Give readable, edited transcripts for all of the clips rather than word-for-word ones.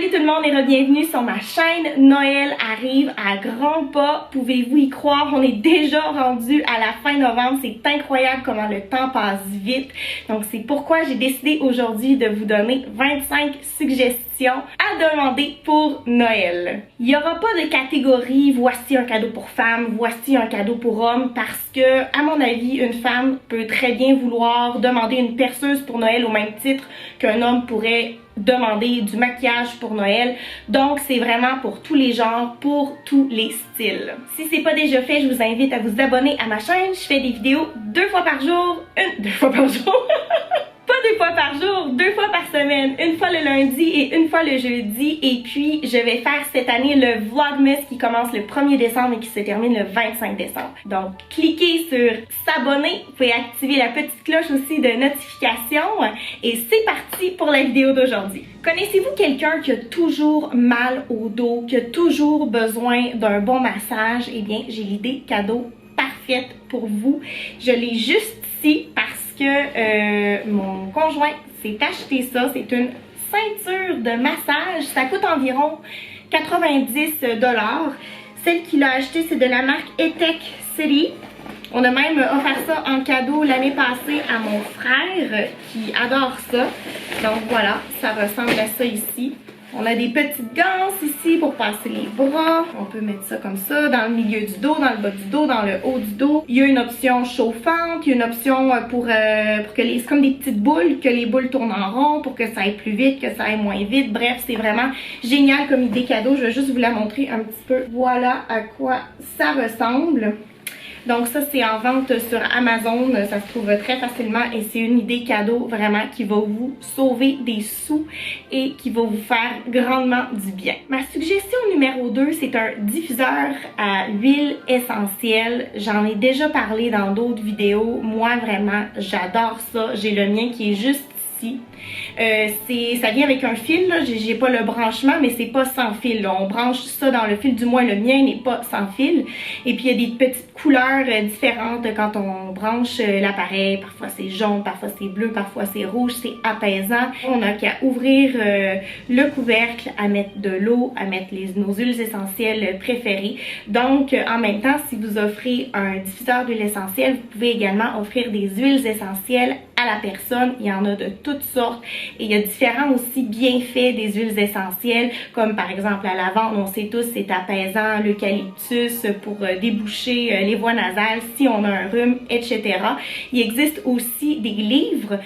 Salut tout le monde et bienvenue sur ma chaîne. Noël arrive à grands pas. Pouvez-vous y croire? On est déjà rendu à la fin novembre. C'est incroyable comment le temps passe vite. Donc c'est pourquoi j'ai décidé aujourd'hui de vous donner 25 suggestions à demander pour Noël. Il n'y aura pas de catégorie voici un cadeau pour femme, voici un cadeau pour homme, parce que à mon avis une femme peut très bien vouloir demander une perceuse pour Noël au même titre qu'un homme pourrait demander du maquillage pour Noël. Donc c'est vraiment pour tous les genres, pour tous les styles. Si c'est pas déjà fait, je vous invite à vous abonner à ma chaîne. Je fais des vidéos 2 fois par jour, pas 2 fois par jour, 2 fois par semaine, une fois le lundi et une fois le jeudi. Et puis je vais faire cette année le Vlogmas qui commence le 1er décembre et qui se termine le 25 décembre. Donc cliquez sur s'abonner, vous pouvez activer la petite cloche aussi de notification et c'est parti pour la vidéo d'aujourd'hui. Connaissez-vous quelqu'un qui a toujours mal au dos, qui a toujours besoin d'un bon massage? Eh bien j'ai l'idée cadeau parfaite pour vous. Je l'ai juste ici parce que mon conjoint s'est acheté ça. C'est une ceinture de massage. Ça coûte environ 90 $. Celle qu'il a achetée, c'est de la marque Etec City. On a même offert ça en cadeau l'année passée à mon frère qui adore ça. Donc voilà, ça ressemble à ça ici. On a des petites ganses ici pour passer les bras. On peut mettre ça comme ça, dans le milieu du dos, dans le bas du dos, dans le haut du dos. Il y a une option chauffante, il y a une option pour que les... C'est comme des petites boules, que les boules tournent en rond pour que ça aille plus vite, que ça aille moins vite. Bref, c'est vraiment génial comme idée cadeau. Je vais juste vous la montrer un petit peu. Voilà à quoi ça ressemble. Donc ça c'est en vente sur Amazon, ça se trouve très facilement et c'est une idée cadeau vraiment qui va vous sauver des sous et qui va vous faire grandement du bien. Ma suggestion numéro 2, c'est un diffuseur à huile essentielle. J'en ai déjà parlé dans d'autres vidéos. Moi vraiment j'adore ça. J'ai le mien qui est juste ici. Ça vient avec un fil, j'ai pas le branchement, mais c'est pas sans fil. Là. On branche ça dans le fil, du moins le mien n'est pas sans fil. Et puis il y a des petites couleurs différentes quand on branche l'appareil. Parfois c'est jaune, parfois c'est bleu, parfois c'est rouge, c'est apaisant. On n'a qu'à ouvrir le couvercle, à mettre de l'eau, à mettre nos huiles essentielles préférées. Donc en même temps, si vous offrez un diffuseur d'huile essentielle, vous pouvez également offrir des huiles essentielles à la personne. Il y en a de toutes sortes et il y a différents aussi bienfaits des huiles essentielles, comme par exemple la lavande, on sait tous c'est apaisant, l'eucalyptus pour déboucher les voies nasales si on a un rhume, etc. Il existe aussi des livres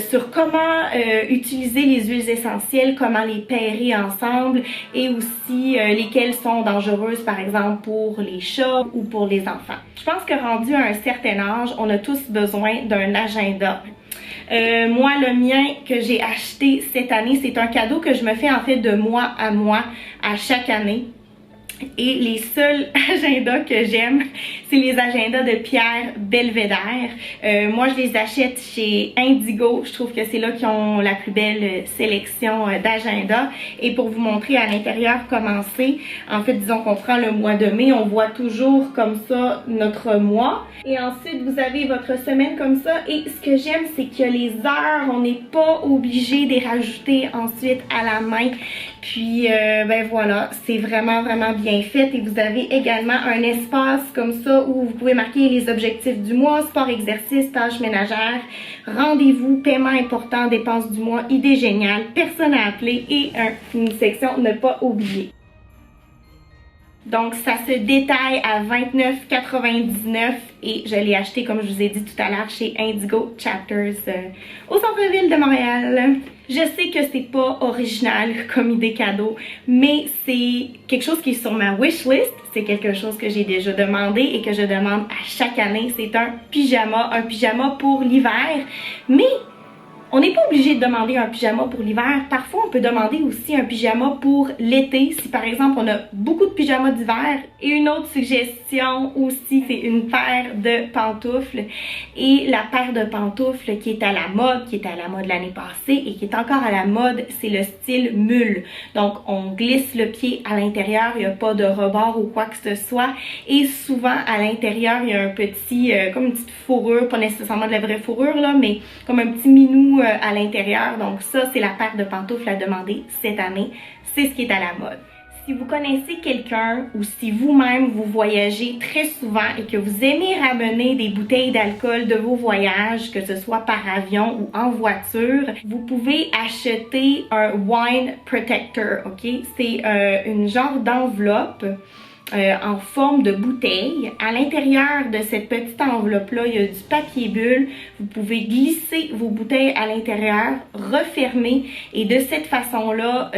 sur comment utiliser les huiles essentielles, comment les pairer ensemble et aussi lesquelles sont dangereuses par exemple pour les chats ou pour les enfants. Je pense que rendu à un certain âge, on a tous besoin d'un agenda. Moi, le mien que j'ai acheté cette année, c'est un cadeau que je me fais en fait de mois à chaque année. Et les seuls agendas que j'aime, c'est les agendas de Pierre Belvédère. Moi, je les achète chez Indigo. Je trouve que c'est là qu'ils ont la plus belle sélection d'agendas. Et pour vous montrer à l'intérieur comment c'est, en fait, disons qu'on prend le mois de mai, on voit toujours comme ça notre mois. Et ensuite, vous avez votre semaine comme ça. Et ce que j'aime, c'est que les heures, on n'est pas obligé de les rajouter ensuite à la main. Puis, ben voilà, c'est vraiment bien fait. Et vous avez également un espace comme ça où vous pouvez marquer les objectifs du mois, sport, exercice, tâches ménagères, rendez-vous, paiement important, dépenses du mois, idée géniale, personne à appeler et une section ne pas oublier. Donc ça se détaille à 29,99 et je l'ai acheté comme je vous ai dit tout à l'heure chez Indigo Chapters au centre-ville de Montréal. Je sais que c'est pas original comme idée cadeau, mais c'est quelque chose qui est sur ma wishlist. C'est quelque chose que j'ai déjà demandé et que je demande à chaque année. C'est un pyjama pour l'hiver, mais on n'est pas obligé de demander un pyjama pour l'hiver. Parfois, on peut demander aussi un pyjama pour l'été. Si par exemple, on a beaucoup de pyjamas d'hiver. Et une autre suggestion aussi, c'est une paire de pantoufles. Et la paire de pantoufles qui est à la mode, l'année passée et qui est encore à la mode, c'est le style mule. Donc, on glisse le pied à l'intérieur. Il n'y a pas de rebord ou quoi que ce soit. Et souvent, à l'intérieur, il y a un petit, comme une petite fourrure, pas nécessairement de la vraie fourrure, là, mais comme un petit minou à l'intérieur. Donc ça, c'est la paire de pantoufles à demander cette année. C'est ce qui est à la mode. Si vous connaissez quelqu'un ou si vous-même vous voyagez très souvent et que vous aimez ramener des bouteilles d'alcool de vos voyages, que ce soit par avion ou en voiture, vous pouvez acheter un wine protector, ok? C'est une genre d'enveloppe en forme de bouteille. À l'intérieur de cette petite enveloppe-là, il y a du papier bulle. Vous pouvez glisser vos bouteilles à l'intérieur, refermer et de cette façon-là,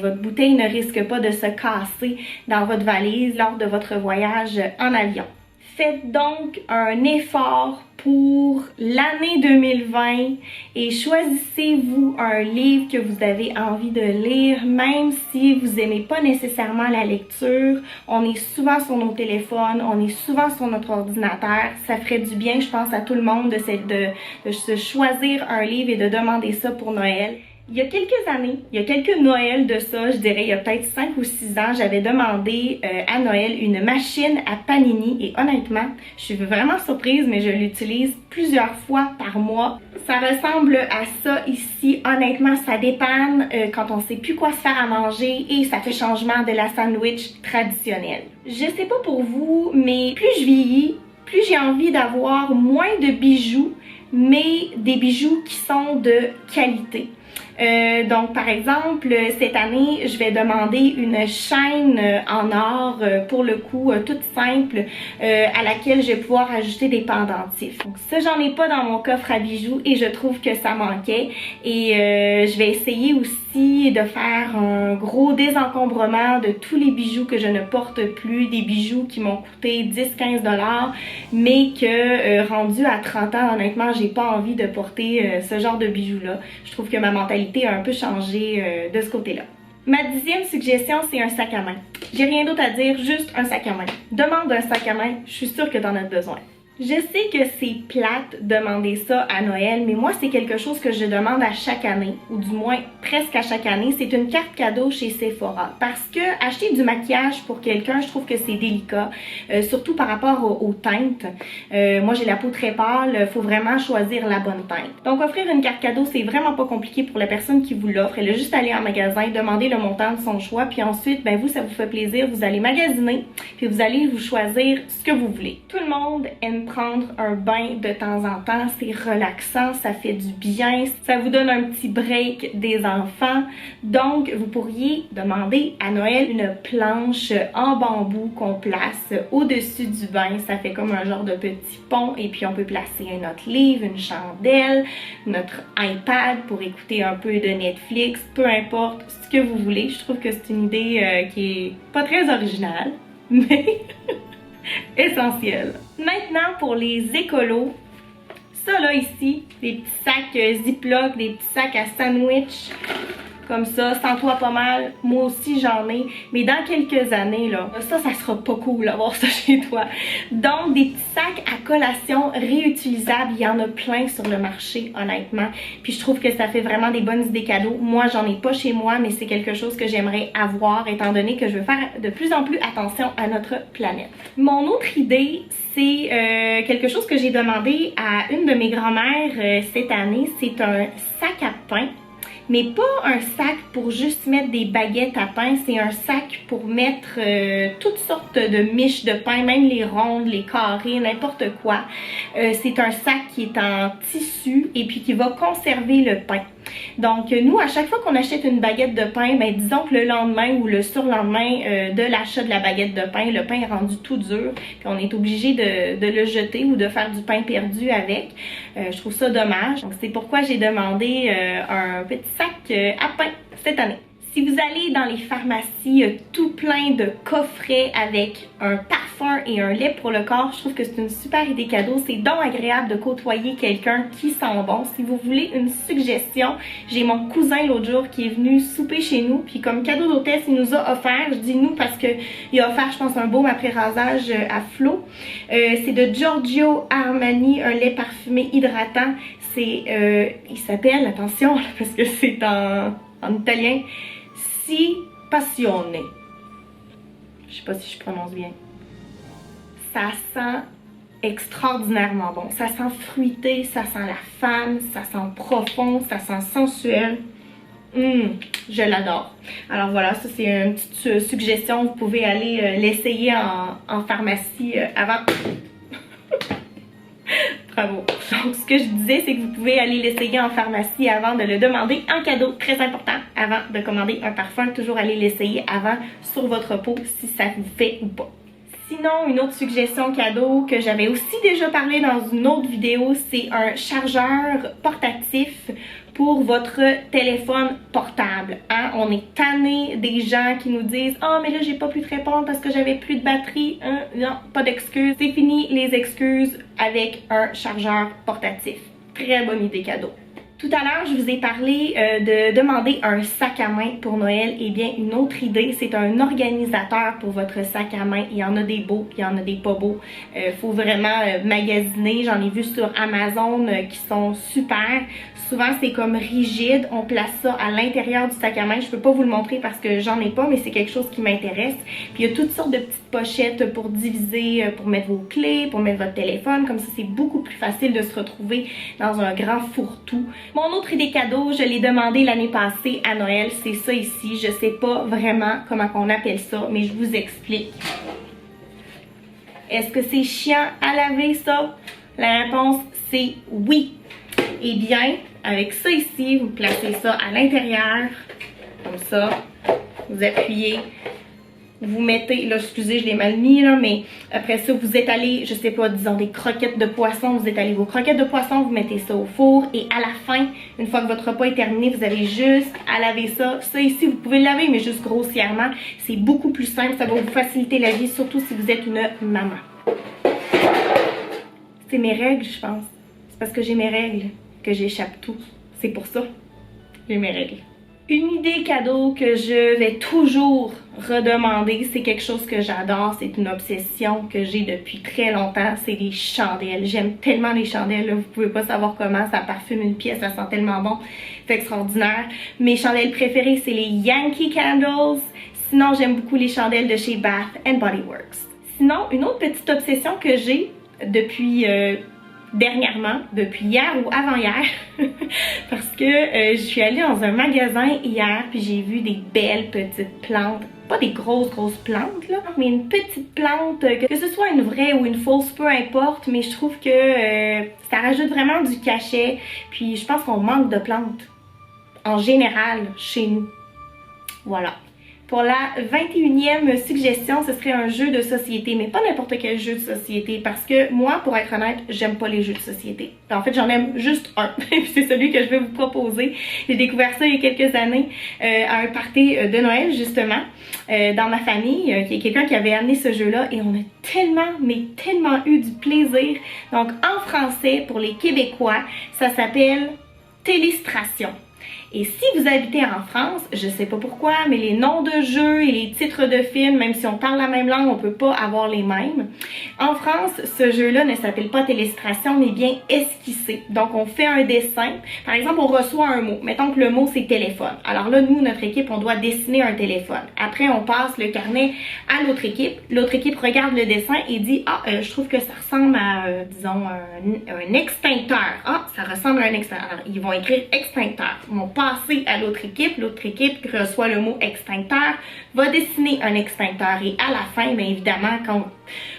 votre bouteille ne risque pas de se casser dans votre valise lors de votre voyage en avion. Faites donc un effort pour l'année 2020 et choisissez-vous un livre que vous avez envie de lire, même si vous n'aimez pas nécessairement la lecture. On est souvent sur nos téléphones, on est souvent sur notre ordinateur. Ça ferait du bien, je pense, à tout le monde de se choisir un livre et de demander ça pour Noël. Il y a quelques années, il y a quelques Noëls de ça, je dirais il y a peut-être 5 ou 6 ans, j'avais demandé à Noël une machine à panini et honnêtement, je suis vraiment surprise mais je l'utilise plusieurs fois par mois. Ça ressemble à ça ici, honnêtement ça dépanne quand on sait plus quoi se faire à manger et ça fait changement de la sandwich traditionnelle. Je sais pas pour vous, mais plus je vieillis, plus j'ai envie d'avoir moins de bijoux, mais des bijoux qui sont de qualité. Donc par exemple cette année je vais demander une chaîne en or pour le coup toute simple à laquelle je vais pouvoir ajouter des pendentifs. Donc ça j'en ai pas dans mon coffre à bijoux et je trouve que ça manquait et je vais essayer aussi de faire un gros désencombrement de tous les bijoux que je ne porte plus, des bijoux qui m'ont coûté 10-15$ mais que rendu à 30 ans honnêtement j'ai pas envie de porter ce genre de bijoux là. Je trouve que ma mentalité a un peu changé de ce côté-là. Ma 10e suggestion, c'est un sac à main. J'ai rien d'autre à dire, juste un sac à main. Demande un sac à main, je suis sûre que t'en as besoin. Je sais que c'est plate de demander ça à Noël, mais moi c'est quelque chose que je demande à chaque année, ou du moins presque à chaque année, c'est une carte cadeau chez Sephora. Parce que acheter du maquillage pour quelqu'un, je trouve que c'est délicat, surtout par rapport aux teintes. Moi j'ai la peau très pâle, faut vraiment choisir la bonne teinte. Donc offrir une carte cadeau, c'est vraiment pas compliqué pour la personne qui vous l'offre. Elle a juste aller en magasin, demander le montant de son choix, puis ensuite, vous, ça vous fait plaisir, vous allez magasiner, puis vous allez vous choisir ce que vous voulez. Tout le monde aime prendre un bain de temps en temps, c'est relaxant, ça fait du bien, ça vous donne un petit break des enfants. Donc, vous pourriez demander à Noël une planche en bambou qu'on place au-dessus du bain. Ça fait comme un genre de petit pont et puis on peut placer notre livre, une chandelle, notre iPad pour écouter un peu de Netflix, peu importe ce que vous voulez. Je trouve que c'est une idée qui est pas très originale, mais essentiel. Maintenant pour les écolos, ça là ici, des petits sacs Ziploc, des petits sacs à sandwich comme ça, sens-toi pas mal, moi aussi j'en ai, mais dans quelques années là, ça sera pas cool d'avoir ça chez toi. Donc des petits sacs à collation réutilisables, il y en a plein sur le marché honnêtement, puis je trouve que ça fait vraiment des bonnes idées cadeaux. Moi j'en ai pas chez moi, mais c'est quelque chose que j'aimerais avoir étant donné que je veux faire de plus en plus attention à notre planète. Mon autre idée, c'est quelque chose que j'ai demandé à une de mes grand-mères cette année, c'est un sac à pain. Mais pas un sac pour juste mettre des baguettes à pain, c'est un sac pour mettre toutes sortes de miches de pain, même les rondes, les carrés, n'importe quoi. C'est un sac qui est en tissu et puis qui va conserver le pain. Donc nous, à chaque fois qu'on achète une baguette de pain, disons que le lendemain ou le surlendemain de l'achat de la baguette de pain, le pain est rendu tout dur, puis on est obligé de le jeter ou de faire du pain perdu avec. Je trouve ça dommage. Donc c'est pourquoi j'ai demandé un petit sac à pain cette année. Si vous allez dans les pharmacies, il y a tout plein de coffrets avec un parfum et un lait pour le corps. Je trouve que c'est une super idée cadeau. C'est donc agréable de côtoyer quelqu'un qui sent bon. Si vous voulez une suggestion, j'ai mon cousin l'autre jour qui est venu souper chez nous. Puis comme cadeau d'hôtesse, il nous a offert, je dis nous parce qu'il a offert, je pense, un baume après rasage à Flo. C'est de Giorgio Armani, un lait parfumé hydratant. C'est, il s'appelle, attention, parce que c'est en italien, Si Passione. Je sais pas si je prononce bien. Ça sent extraordinairement bon. Ça sent fruité, ça sent la femme, ça sent profond, ça sent sensuel. Je l'adore. Alors voilà, ça c'est une petite suggestion. Vous pouvez aller l'essayer en pharmacie avant. Bravo. Donc ce que je disais, c'est que vous pouvez aller l'essayer en pharmacie avant de le demander en cadeau. Très important, avant de commander un parfum, toujours aller l'essayer avant sur votre peau si ça vous fait ou pas. Sinon, une autre suggestion cadeau que j'avais aussi déjà parlé dans une autre vidéo, c'est un chargeur portatif pour votre téléphone portable. Hein? On est tanné des gens qui nous disent « Ah, mais là, j'ai pas pu te répondre parce que j'avais plus de batterie. Hein? » Non, pas d'excuses. C'est fini les excuses avec un chargeur portatif. Très bonne idée cadeau. Tout à l'heure, je vous ai parlé de demander un sac à main pour Noël. Eh bien, une autre idée, c'est un organisateur pour votre sac à main. Il y en a des beaux, il y en a des pas beaux. Faut vraiment magasiner. J'en ai vu sur Amazon qui sont super. Souvent, c'est comme rigide. On place ça à l'intérieur du sac à main. Je peux pas vous le montrer parce que j'en ai pas, mais c'est quelque chose qui m'intéresse. Puis, il y a toutes sortes de petites pochettes pour diviser, pour mettre vos clés, pour mettre votre téléphone. Comme ça, c'est beaucoup plus facile de se retrouver dans un grand fourre-tout. Mon autre idée cadeau, je l'ai demandé l'année passée à Noël. C'est ça ici. Je sais pas vraiment comment on appelle ça, mais je vous explique. Est-ce que c'est chiant à laver ça? La réponse, c'est oui. Eh bien, avec ça ici, vous placez ça à l'intérieur, comme ça, vous appuyez, vous mettez, là excusez je l'ai mal mis là, mais après ça vous étalez, je sais pas, disons des croquettes de poisson, vous étalez vos croquettes de poisson, vous mettez ça au four et à la fin, une fois que votre repas est terminé, vous avez juste à laver ça. Ça ici, vous pouvez le laver mais juste grossièrement, c'est beaucoup plus simple, ça va vous faciliter la vie, surtout si vous êtes une maman. C'est mes règles, je pense. C'est parce que j'ai mes règles que j'échappe tout. C'est pour ça, j'ai mes règles. Une idée cadeau que je vais toujours redemander, c'est quelque chose que j'adore, c'est une obsession que j'ai depuis très longtemps, c'est les chandelles. J'aime tellement les chandelles, là, vous pouvez pas savoir comment, ça parfume une pièce, ça sent tellement bon, c'est extraordinaire. Mes chandelles préférées, c'est les Yankee Candles. Sinon, j'aime beaucoup les chandelles de chez Bath & Body Works. Sinon, une autre petite obsession que j'ai depuis dernièrement, depuis hier ou avant-hier, parce que je suis allée dans un magasin hier puis j'ai vu des belles petites plantes, pas des grosses plantes là, mais une petite plante, que ce soit une vraie ou une fausse, peu importe, mais je trouve que ça rajoute vraiment du cachet, puis je pense qu'on manque de plantes en général chez nous. Voilà. Pour la 21e suggestion, ce serait un jeu de société, mais pas n'importe quel jeu de société, parce que moi, pour être honnête, j'aime pas les jeux de société. En fait, j'en aime juste un, c'est celui que je vais vous proposer. J'ai découvert ça il y a quelques années à un party de Noël, justement, dans ma famille. Il y a quelqu'un qui avait amené ce jeu-là et on a tellement, mais tellement eu du plaisir. Donc, en français, pour les Québécois, ça s'appelle Télistration. Et si vous habitez en France, je sais pas pourquoi, mais les noms de jeux et les titres de films, même si on parle la même langue, on peut pas avoir les mêmes. En France, ce jeu-là ne s'appelle pas Télistration, mais bien esquisser. Donc, on fait un dessin. Par exemple, on reçoit un mot. Mettons que le mot, c'est téléphone. Alors là, nous, notre équipe, on doit dessiner un téléphone. Après, on passe le carnet à l'autre équipe. L'autre équipe regarde le dessin et dit « Ah, je trouve que ça ressemble à, disons, un extincteur. Ah, ça ressemble à un extincteur. » Alors, ils vont écrire extincteur. Ils vont passer à l'autre équipe qui reçoit le mot extincteur, va dessiner un extincteur et à la fin, bien évidemment, quand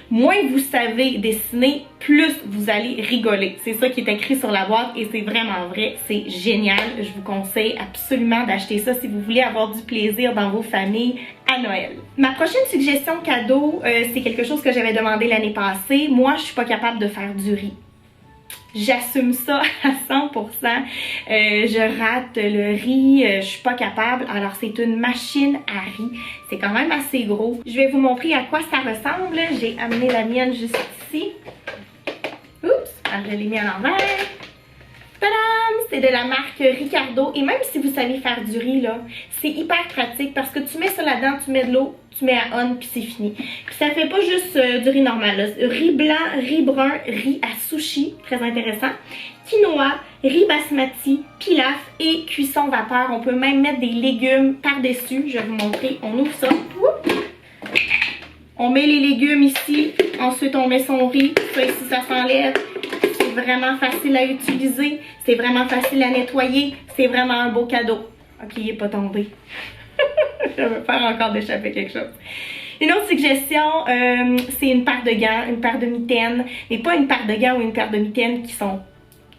moins vous savez dessiner, plus vous allez rigoler. C'est ça qui est écrit sur la boîte et c'est vraiment vrai, c'est génial. Je vous conseille absolument d'acheter ça si vous voulez avoir du plaisir dans vos familles à Noël. Ma prochaine suggestion cadeau, c'est quelque chose que j'avais demandé l'année passée. Moi, je suis pas capable de faire du riz. J'assume ça à 100%. Je rate le riz, je suis pas capable. Alors c'est une machine à riz. C'est quand même assez gros. Je vais vous montrer à quoi ça ressemble. J'ai amené la mienne juste ici. Oups, alors je l'ai mis à l'envers. Tadam! C'est de la marque Ricardo. Et même si vous savez faire du riz, là, c'est hyper pratique parce que tu mets ça là-dedans, tu mets de l'eau, tu mets à on, puis c'est fini. Puis ça fait pas juste du riz normal, là. Riz blanc, riz brun, riz à sushi, très intéressant. Quinoa, riz basmati, pilaf et cuisson vapeur. On peut même mettre des légumes par-dessus. Je vais vous montrer. On ouvre ça. On met les légumes ici Ensuite, on met son riz. Ça ici, ça s'enlève. C'est vraiment facile à utiliser. C'est vraiment facile à nettoyer. C'est vraiment un beau cadeau. Ok, il n'est pas tombé. Je vais faire encore d'échapper quelque chose. Une autre suggestion, c'est une paire de gants, une paire de mitaines. Mais pas une paire de gants ou une paire de mitaines qui sont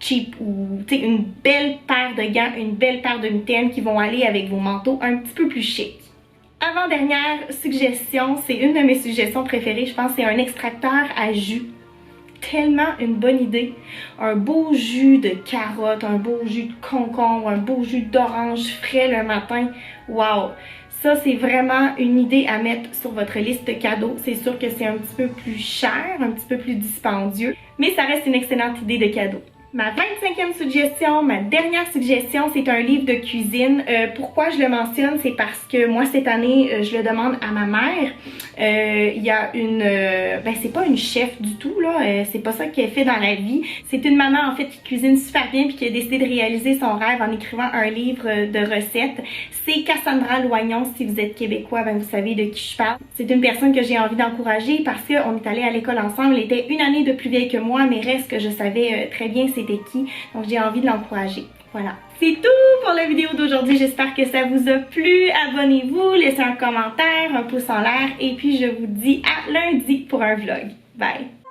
cheap ou une belle paire de gants, une belle paire de mitaines qui vont aller avec vos manteaux un petit peu plus chic. Avant-dernière suggestion, c'est une de mes suggestions préférées, je pense, c'est un extracteur à jus. Tellement une bonne idée. Un beau jus de carotte, un beau jus de concombre, un beau jus d'orange frais le matin. Wow! Ça, c'est vraiment une idée à mettre sur votre liste de cadeaux. C'est sûr que c'est un petit peu plus cher, un petit peu plus dispendieux, mais ça reste une excellente idée de cadeau. Ma 25e suggestion, ma dernière suggestion, c'est un livre de cuisine. Pourquoi je le mentionne? C'est parce que moi, cette année, je le demande à ma mère. Il y a une... ben, c'est pas une chef du tout, là. C'est pas ça qu'elle fait dans la vie. C'est une maman, en fait, qui cuisine super bien puis qui a décidé de réaliser son rêve en écrivant un livre de recettes. C'est Cassandra Loignon. Si vous êtes québécois, ben, vous savez de qui je parle. C'est une personne que j'ai envie d'encourager parce qu'on est allé à l'école ensemble. Elle était une année de plus vieille que moi, mais reste que je savais très bien c'était qui. Donc j'ai envie de l'encourager. Voilà. C'est tout pour la vidéo d'aujourd'hui. J'espère que ça vous a plu. Abonnez-vous, laissez un commentaire, un pouce en l'air et puis je vous dis à lundi pour un vlog. Bye!